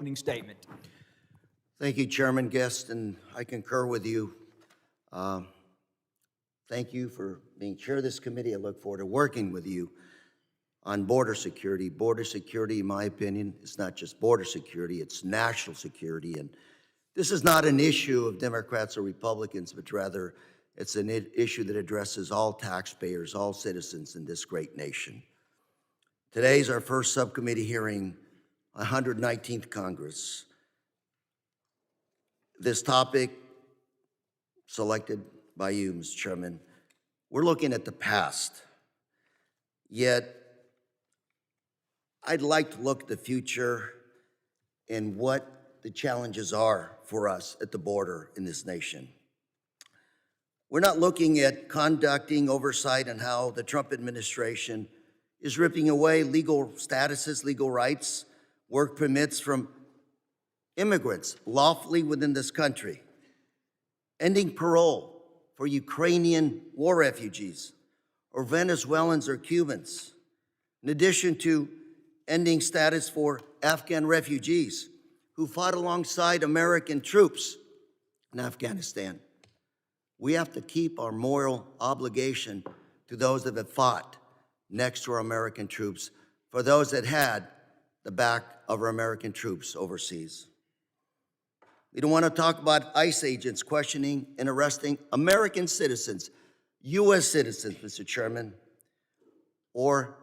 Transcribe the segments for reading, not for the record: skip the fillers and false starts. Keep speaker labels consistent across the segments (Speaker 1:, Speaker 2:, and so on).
Speaker 1: opening statement.
Speaker 2: Thank you, Chairman Guest, and I concur with you. Thank you for being chair of this committee. I look forward to working with you on border security. Border security, in my opinion, is not just border security, it's national security. And this is not an issue of Democrats or Republicans, but rather it's an issue that addresses all taxpayers, all citizens in this great nation. Today is our first subcommittee hearing, 119th Congress. This topic, selected by you, Mr. Chairman, we're looking at the past. Yet, I'd like to look at the future and what the challenges are for us at the border in this nation. We're not looking at conducting oversight on how the Trump administration is ripping away legal statuses, legal rights, work permits from immigrants lawfully within this country, ending parole for Ukrainian war refugees or Venezuelans or Cubans, in addition to ending status for Afghan refugees who fought alongside American troops in Afghanistan. We have to keep our moral obligation to those that have fought next to our American troops, for those that had the back of our American troops overseas. We don't want to talk about ICE agents questioning and arresting American citizens, U.S. citizens, Mr. Chairman, or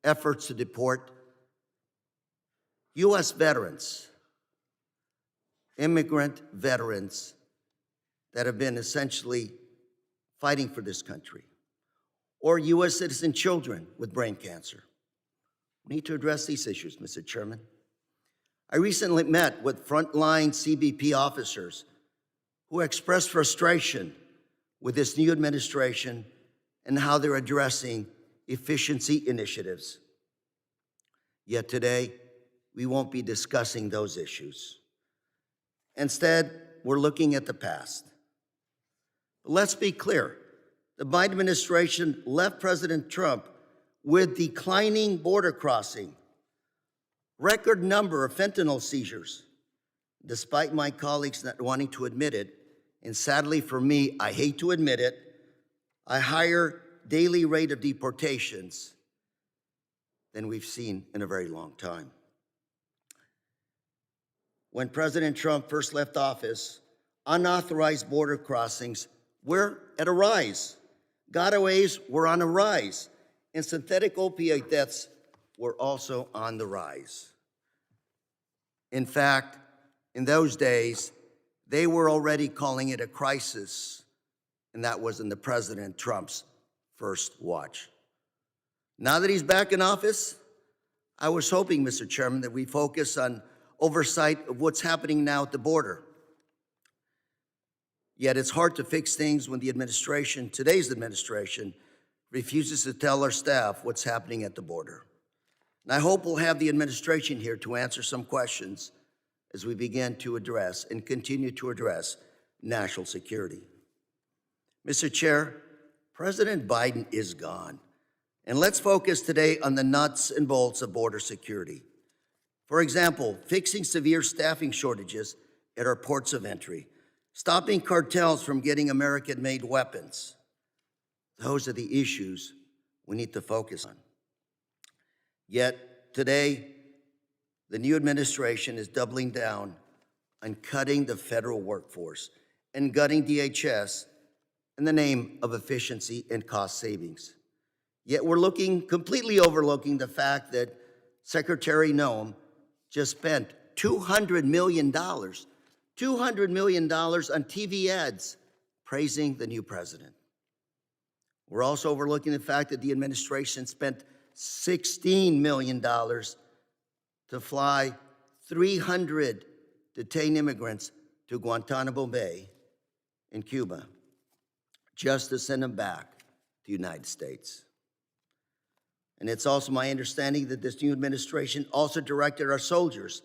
Speaker 2: efforts to deport U.S. veterans, immigrant veterans that have been essentially fighting for this country, or U.S. citizen children with brain cancer. We need to address these issues, Mr. Chairman. I recently met with frontline CBP officers who expressed frustration with this new administration and how they're addressing efficiency initiatives. Yet today, we won't be discussing those issues. Instead, we're looking at the past. But let's be clear. The Biden administration left President Trump with declining border crossing, record number of fentanyl seizures, despite my colleagues not wanting to admit it, and sadly for me, I hate to admit it, a higher daily rate of deportations than we've seen in a very long time. When President Trump first left office, unauthorized border crossings were at a rise. Gotaways were on a rise, and synthetic opioid deaths were also on the rise. In fact, in those days, they were already calling it a crisis, and that was in the President Trump's first watch. Now that he's back in office, I was hoping, Mr. Chairman, that we focus on oversight of what's happening now at the border. Yet it's hard to fix things when the administration, today's administration, refuses to tell our staff what's happening at the border. And I hope we'll have the administration here to answer some questions as we begin to address and continue to address national security. Mr. Chair, President Biden is gone. And let's focus today on the nuts and bolts of border security. For example, fixing severe staffing shortages at our ports of entry, stopping cartels from getting American-made weapons. Those are the issues we need to focus on. Yet today, the new administration is doubling down on cutting the federal workforce and gutting DHS in the name of efficiency and cost savings. Yet we're completely overlooking the fact that Secretary Noem just spent $200 million on TV ads praising the new president. We're also overlooking the fact that the administration spent $16 million to fly 300 detained immigrants to Guantanamo Bay in Cuba, just to send them back to the United States. And it's also my understanding that this new administration also directed our soldiers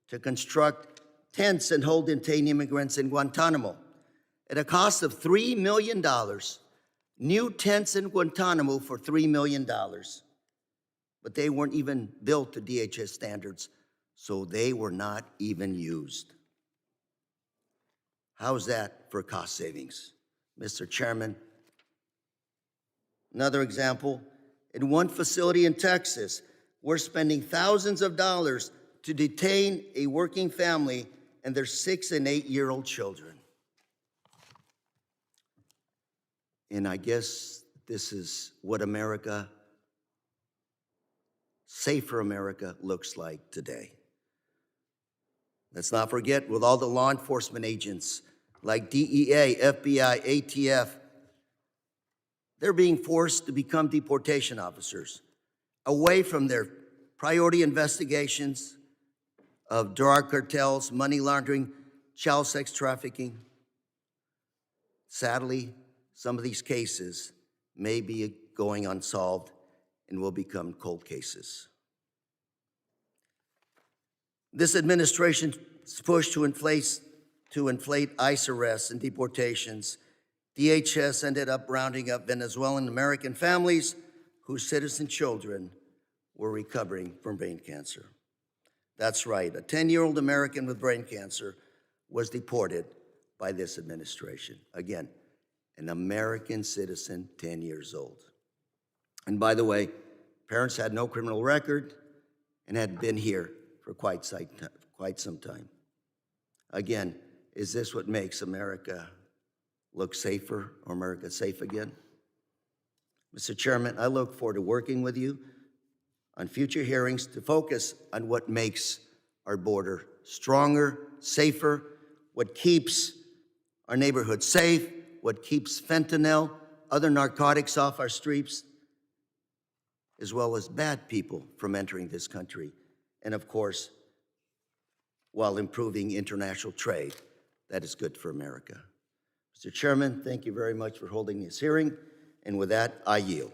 Speaker 2: to construct tents and hold detained immigrants in Guantanamo at a cost of $3 million. New tents in Guantanamo for $3 million. But they weren't even built to DHS standards, so they were not even used. How's that for cost savings, Mr. Chairman? Another example, in one facility in Texas, we're spending thousands of dollars to detain a working family and their 6 and 8-year-old children. And I guess this is what America, safer America, looks like today. Let's not forget, with all the law enforcement agents like DEA, FBI, ATF, they're being forced to become deportation officers, away from their priority investigations of drug cartels, money laundering, child sex trafficking. Sadly, some of these cases may be going unsolved and will become cold cases. This administration's push to inflate ICE arrests and deportations, DHS ended up rounding up Venezuelan American families whose citizen children were recovering from brain cancer. That's right, a 10-year-old American with brain cancer was deported by this administration. Again, an American citizen, 10 years old. And by the way, parents had no criminal record and had been here for quite some time. Again, is this what makes America look safer, or America safe again? Mr. Chairman, I look forward to working with you on future hearings to focus on what makes our border stronger, safer, what keeps our neighborhoods safe, what keeps fentanyl, other narcotics off our streets, as well as bad people from entering this country. And of course, while improving international trade, that is good for America. Mr. Chairman, thank you very much for holding this hearing. And with that, I yield.